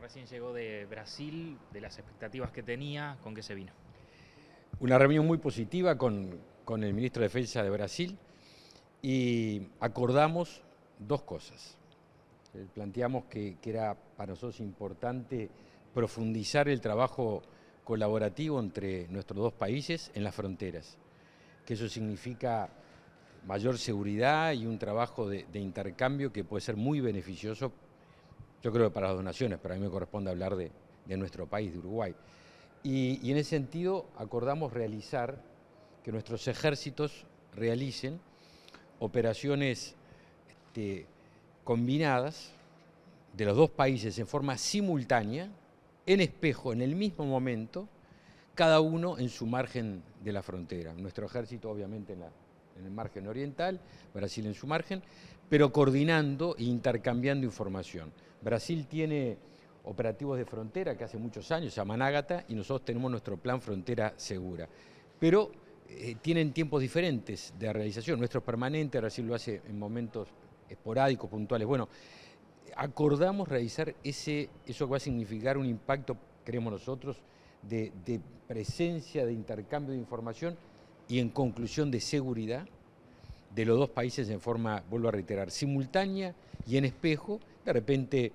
recién llegó de Brasil, de las expectativas que tenía, ¿con qué se vino? Una reunión muy positiva con el ministro de Defensa de Brasil y acordamos dos cosas. Planteamos que era para nosotros importante profundizar el trabajo colaborativo entre nuestros dos países en las fronteras, que eso significa mayor seguridad y un trabajo de intercambio que puede ser muy beneficioso, yo creo que para las dos naciones, pero a mí me corresponde hablar de nuestro país, de Uruguay. Y en ese sentido acordamos realizar, que nuestros ejércitos realicen operaciones combinadas de los dos países en forma simultánea, en espejo, en el mismo momento, cada uno en su margen de la frontera. Nuestro ejército obviamente en el margen oriental, Brasil en su margen, pero coordinando e intercambiando información. Brasil tiene operativos de frontera que hace muchos años, se llaman Ágata, y nosotros tenemos nuestro plan Frontera Segura. Pero tienen tiempos diferentes de realización. Nuestro es permanente, Brasil lo hace en momentos esporádicos, puntuales. Bueno, acordamos realizar eso que va a significar un impacto, creemos nosotros, de presencia, de intercambio de información y en conclusión de seguridad de los dos países en forma, vuelvo a reiterar, simultánea y en espejo, de repente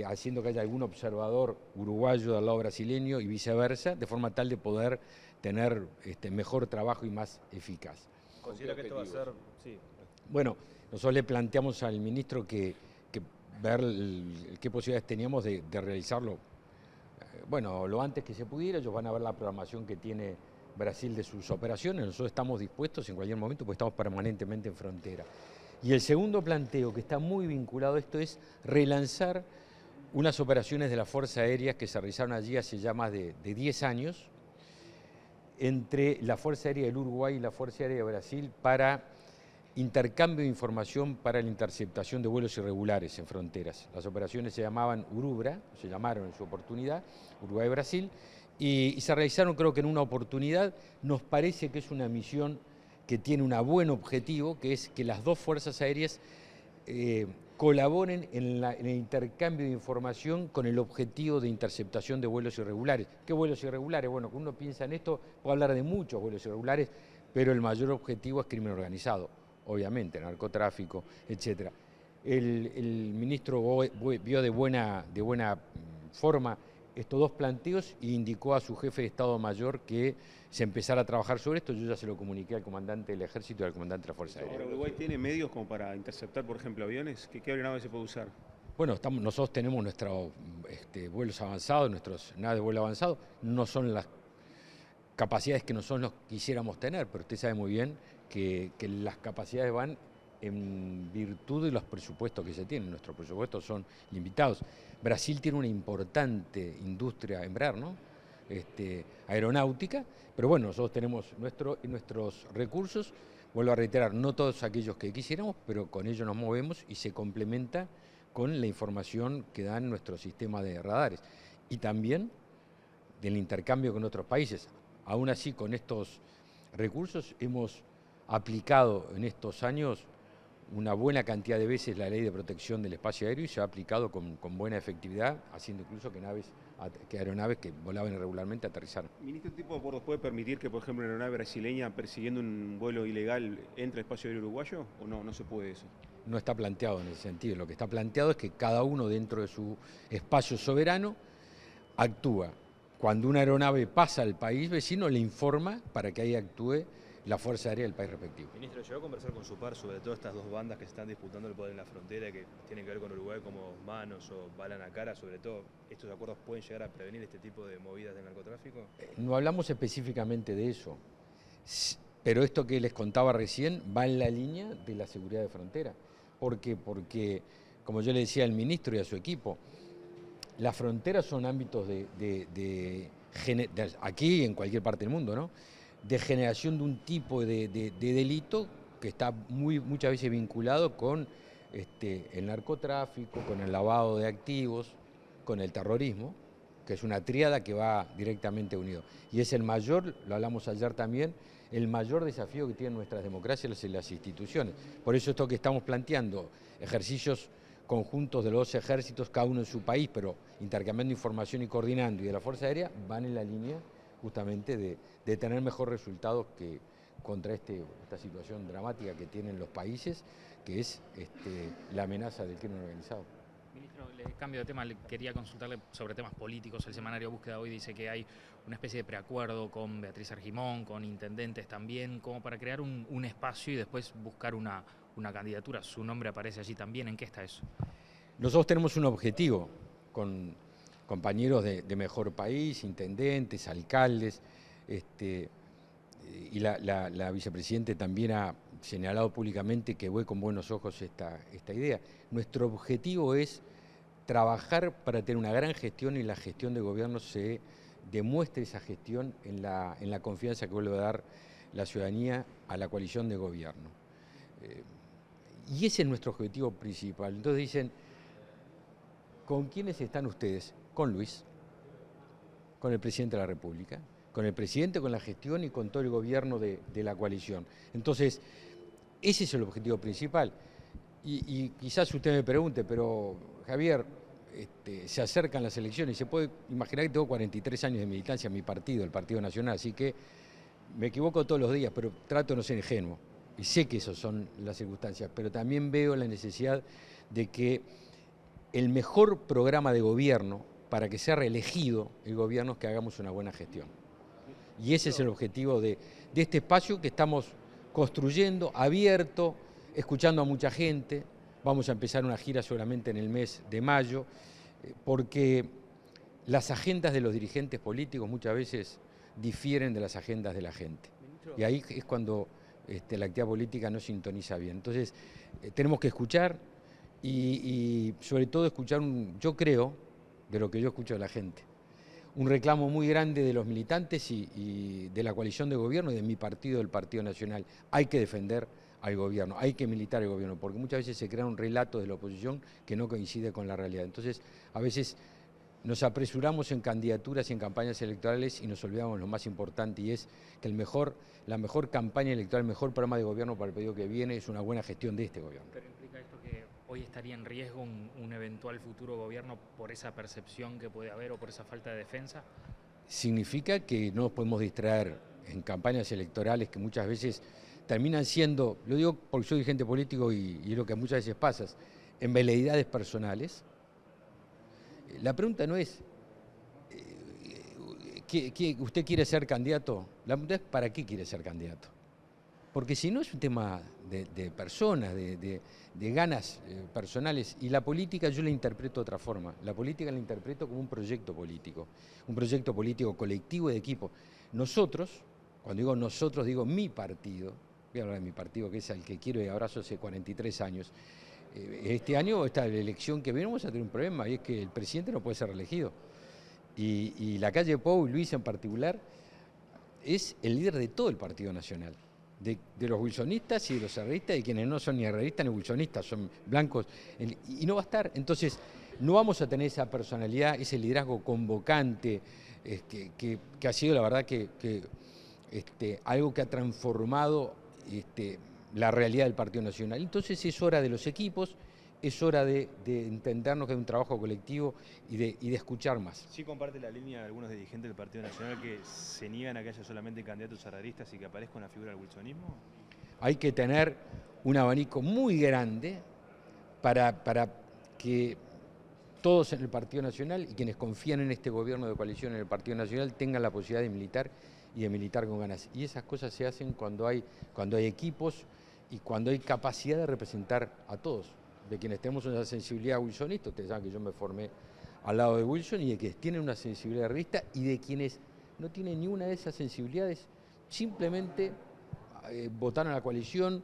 haciendo que haya algún observador uruguayo del lado brasileño y viceversa, de forma tal de poder tener mejor trabajo y más eficaz. ¿Considera que esto va a ser...? Sí. Bueno, nosotros le planteamos al ministro que ver qué posibilidades teníamos de realizarlo, bueno, lo antes que se pudiera. Ellos van a ver la programación que tiene Brasil de sus operaciones, nosotros estamos dispuestos en cualquier momento, porque estamos permanentemente en frontera. Y el segundo planteo, que está muy vinculado a esto, es relanzar unas operaciones de la Fuerza Aérea que se realizaron allí hace ya más de 10 años, entre la Fuerza Aérea del Uruguay y la Fuerza Aérea de Brasil para intercambio de información para la interceptación de vuelos irregulares en fronteras. Las operaciones se llamaban Urubra, se llamaron en su oportunidad, Uruguay-Brasil, y se realizaron creo que en una oportunidad. Nos parece que es una misión que tiene un buen objetivo, que es que las dos fuerzas aéreas colaboren en el intercambio de información con el objetivo de interceptación de vuelos irregulares. ¿Qué vuelos irregulares? Bueno, cuando uno piensa en esto, puede hablar de muchos vuelos irregulares, pero el mayor objetivo es crimen organizado, obviamente, narcotráfico, etc. El ministro vio de buena forma estos dos planteos e indicó a su jefe de Estado Mayor que se empezara a trabajar sobre esto. Yo ya se lo comuniqué al comandante del Ejército y al comandante de la Fuerza Aérea. Ahora, ¿Uruguay tiene medios como para interceptar, por ejemplo, aviones? ¿Qué aeronave se puede usar? Bueno, nosotros tenemos nuestros vuelos avanzados, nuestros naves de vuelo avanzado. No son las capacidades que nosotros quisiéramos tener, pero usted sabe muy bien que las capacidades van en virtud de los presupuestos que se tienen. Nuestros presupuestos son limitados. Brasil tiene una importante industria, Embraer, ¿no? Aeronáutica, pero bueno, nosotros tenemos nuestros recursos, vuelvo a reiterar, no todos aquellos que quisiéramos, pero con ellos nos movemos y se complementa con la información que dan nuestro sistema de radares y también del intercambio con otros países. Aún así, con estos recursos hemos aplicado en estos años una buena cantidad de veces la ley de protección del espacio aéreo y se ha aplicado con buena efectividad, haciendo incluso que aeronaves que volaban irregularmente aterrizaran. ¿Ministro, este tipo de acuerdos puede permitir que, por ejemplo, una aeronave brasileña persiguiendo un vuelo ilegal entre al espacio aéreo uruguayo o no se puede eso? No está planteado en ese sentido. Lo que está planteado es que cada uno dentro de su espacio soberano actúa. Cuando una aeronave pasa al país vecino, le informa para que ahí actúe la Fuerza Aérea del país respectivo. Ministro, ¿llegó a conversar con su par sobre todas estas dos bandas que están disputando el poder en la frontera, que tienen que ver con Uruguay, como Manos o Balan a Cara? Sobre todo, ¿estos acuerdos pueden llegar a prevenir este tipo de movidas de narcotráfico? No hablamos específicamente de eso, pero esto que les contaba recién va en la línea de la seguridad de frontera. ¿Por qué? Porque, como yo le decía al ministro y a su equipo, las fronteras son ámbitos aquí y en cualquier parte del mundo, ¿no?, de generación de un tipo de delito que está muchas veces vinculado con el narcotráfico, con el lavado de activos, con el terrorismo, que es una tríada que va directamente unido. Y es el mayor, lo hablamos ayer también, el mayor desafío que tienen nuestras democracias y las instituciones. Por eso esto que estamos planteando, ejercicios conjuntos de los dos ejércitos, cada uno en su país, pero intercambiando información y coordinando, y de la Fuerza Aérea, van en la línea justamente de tener mejor resultados que contra esta situación dramática que tienen los países, que es la amenaza del crimen organizado. Ministro, le cambio de tema, le quería consultarle sobre temas políticos. El semanario Búsqueda hoy dice que hay una especie de preacuerdo con Beatriz Argimón, con intendentes también, como para crear un espacio y después buscar una candidatura. Su nombre aparece allí también. ¿En qué está eso? Nosotros tenemos un objetivo con compañeros de Mejor País, intendentes, alcaldes, y la vicepresidenta también ha señalado públicamente que ve con buenos ojos esta idea. Nuestro objetivo es trabajar para tener una gran gestión y la gestión de gobierno se demuestre esa gestión en la confianza que vuelve a dar la ciudadanía a la coalición de gobierno. Y ese es nuestro objetivo principal. Entonces dicen, ¿con quiénes están ustedes? Con Luis, con el presidente de la República, con el presidente, con la gestión y con todo el gobierno de la coalición. Entonces, ese es el objetivo principal. Y quizás usted me pregunte, pero Javier, se acercan las elecciones y se puede imaginar que tengo 43 años de militancia en mi partido, el Partido Nacional, así que me equivoco todos los días, pero trato de no ser ingenuo. Y sé que esas son las circunstancias, pero también veo la necesidad de que el mejor programa de gobierno para que sea reelegido el gobierno es que hagamos una buena gestión. Y ese es el objetivo de este espacio que estamos construyendo, abierto, escuchando a mucha gente. Vamos a empezar una gira seguramente en el mes de mayo, porque las agendas de los dirigentes políticos muchas veces difieren de las agendas de la gente. Y ahí es cuando la actividad política no sintoniza bien. Entonces, tenemos que escuchar y sobre todo escuchar, yo creo, de lo que yo escucho de la gente, un reclamo muy grande de los militantes y de la coalición de gobierno y de mi partido, del Partido Nacional. Hay que defender al gobierno, hay que militar al gobierno, porque muchas veces se crea un relato de la oposición que no coincide con la realidad. Entonces, a veces nos apresuramos en candidaturas y en campañas electorales y nos olvidamos lo más importante, y es que la mejor campaña electoral, el mejor programa de gobierno para el periodo que viene es una buena gestión de este gobierno. ¿Pero implica esto que hoy estaría en riesgo un eventual futuro gobierno por esa percepción que puede haber o por esa falta de defensa? Significa que no nos podemos distraer en campañas electorales que muchas veces terminan siendo, lo digo porque soy dirigente político y es lo que muchas veces pasa, en veleidades personales. La pregunta no es, ¿usted quiere ser candidato? La pregunta es, ¿para qué quiere ser candidato? Porque si no es un tema de personas, de ganas personales, y la política yo la interpreto de otra forma. La política la interpreto como un proyecto político colectivo y de equipo. Nosotros, cuando digo nosotros, digo mi partido, voy a hablar de mi partido, que es al que quiero y abrazo hace 43 años. Este año, esta elección que viene, vamos a tener un problema, y es que el presidente no puede ser reelegido. Y la calle Pou, y Luis en particular, es el líder de todo el Partido Nacional. De los wilsonistas y de los herreristas, y quienes no son ni herreristas ni wilsonistas, son blancos, y no va a estar. Entonces, no vamos a tener esa personalidad, ese liderazgo convocante, que ha sido la verdad que algo que ha transformado la realidad del Partido Nacional. Entonces es hora de los equipos, es hora de entendernos que hay un trabajo colectivo y de escuchar más. ¿Sí comparte la línea de algunos dirigentes del Partido Nacional que se niegan a que haya solamente candidatos herreristas y que aparezca una figura del wilsonismo? Hay que tener un abanico muy grande para que todos en el Partido Nacional y quienes confían en este gobierno de coalición en el Partido Nacional tengan la posibilidad de militar y de militar con ganas. Y esas cosas se hacen cuando hay equipos y cuando hay capacidad de representar a todos. De quienes tenemos una sensibilidad wilsonista, ustedes saben que yo me formé al lado de Wilson, y de quienes tienen una sensibilidad revista y de quienes no tienen ni una de esas sensibilidades, simplemente votaron a la coalición,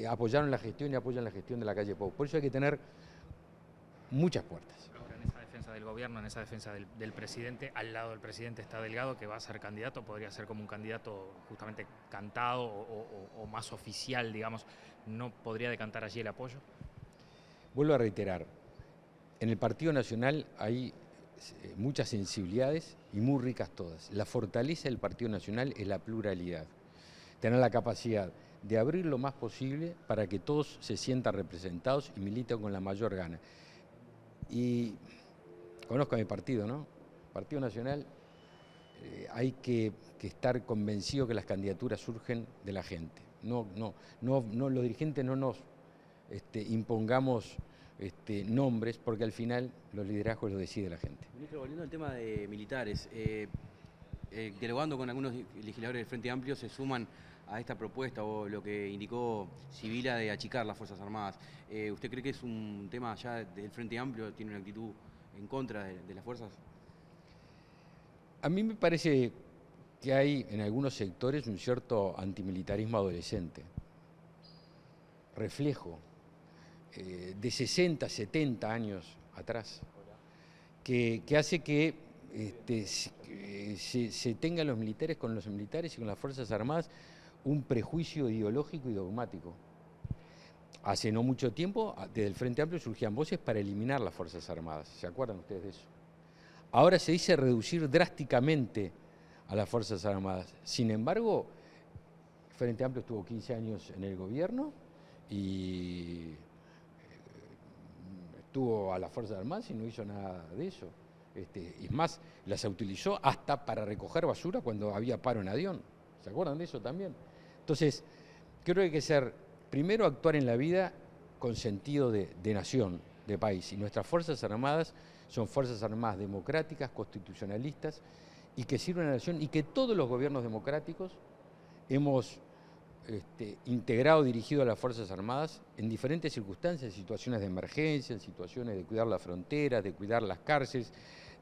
apoyaron la gestión y apoyan la gestión de la calle Pou. Por eso hay que tener muchas puertas. Ahora, en esa defensa del gobierno, en esa defensa del presidente, al lado del presidente está Delgado, que va a ser candidato, podría ser como un candidato justamente cantado o más oficial, digamos. ¿No podría decantar allí el apoyo? Vuelvo a reiterar, en el Partido Nacional hay muchas sensibilidades y muy ricas todas. La fortaleza del Partido Nacional es la pluralidad, tener la capacidad de abrir lo más posible para que todos se sientan representados y militen con la mayor gana. Y conozco a mi partido, ¿no? Partido Nacional, hay que estar convencido que las candidaturas surgen de la gente. No, los dirigentes no nos impongamos nombres, porque al final los liderazgos los decide la gente. Ministro, volviendo al tema de militares, dialogando con algunos legisladores del Frente Amplio, se suman a esta propuesta o lo que indicó Sibila de achicar las Fuerzas Armadas. ¿Usted cree que es un tema ya del Frente Amplio, tiene una actitud en contra de las fuerzas? A mí me parece que hay en algunos sectores un cierto antimilitarismo adolescente, reflejo de 60, 70 años atrás, que hace que se tengan los militares con los militares y con las Fuerzas Armadas un prejuicio ideológico y dogmático. Hace no mucho tiempo, desde el Frente Amplio surgían voces para eliminar las Fuerzas Armadas. ¿Se acuerdan ustedes de eso? Ahora se dice reducir drásticamente a las Fuerzas Armadas. Sin embargo, el Frente Amplio estuvo 15 años en el gobierno y estuvo a las Fuerzas Armadas y no hizo nada de eso. Y más, las utilizó hasta para recoger basura cuando había paro en Adión. ¿Se acuerdan de eso también? Entonces, creo que hay que ser, primero actuar en la vida con sentido de nación, de país. Y nuestras Fuerzas Armadas son Fuerzas Armadas democráticas, constitucionalistas, y que sirven a la nación, y que todos los gobiernos democráticos hemos integrado, dirigido a las Fuerzas Armadas en diferentes circunstancias, en situaciones de emergencia, en situaciones de cuidar las fronteras, de cuidar las cárceles,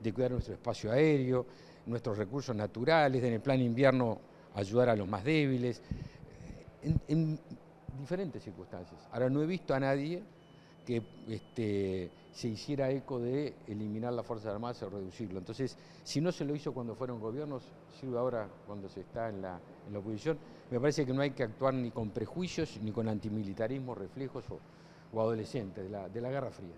de cuidar nuestro espacio aéreo, nuestros recursos naturales, en el plan invierno ayudar a los más débiles, en diferentes circunstancias. Ahora, no he visto a nadie que se hiciera eco de eliminar las Fuerzas Armadas o reducirlo. Entonces, si no se lo hizo cuando fueron gobiernos, sirve ahora cuando se está en la oposición. Me parece que no hay que actuar ni con prejuicios, ni con antimilitarismo, reflejos o adolescentes de la Guerra Fría.